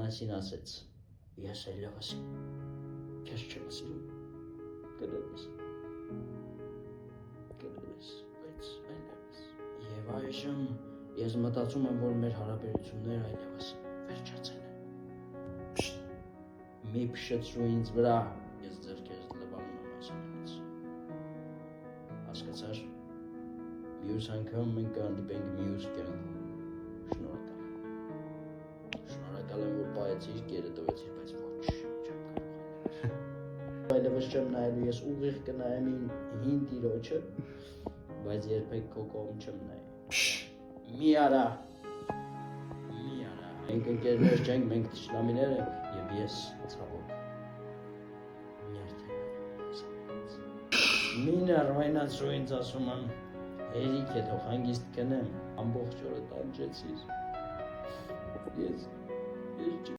Անասին ասեց. Ես այլևս քեզ չեմ սիրում։ Կներես, բայց այլևս։ Եվ այժմ ես մտածում եմ, որ մեր հարաբերությունները այլևս վերջացել են։ Մի փշեցրու ինձ վրա, ես ձեռքերս լվանում եմ այս ամենից։ Հասկացար, մյուս անգամ մենք կհանդիպենք մյուս կյանքում։ Շնորհակալ եմ։ Շնորհակալ եմ, որ պահեցիր, գերը տվեցիր, բայց ոչ, չեմ կարող այլևս չեմ նայելու, ես ուղիղ կնայեմ հին տիրոջը, բայց երբեք քո կողմ չեմ նայի։ Մի արա։ Մենք ընկերներ չենք, մենք թշնամիներ ենք, եւ ես ցավոք մի նարվայնացրու ինձ ասում եմ, հերիք է թող հանգիստ կնեմ, ամբողջ օրը տանջեցիր, ես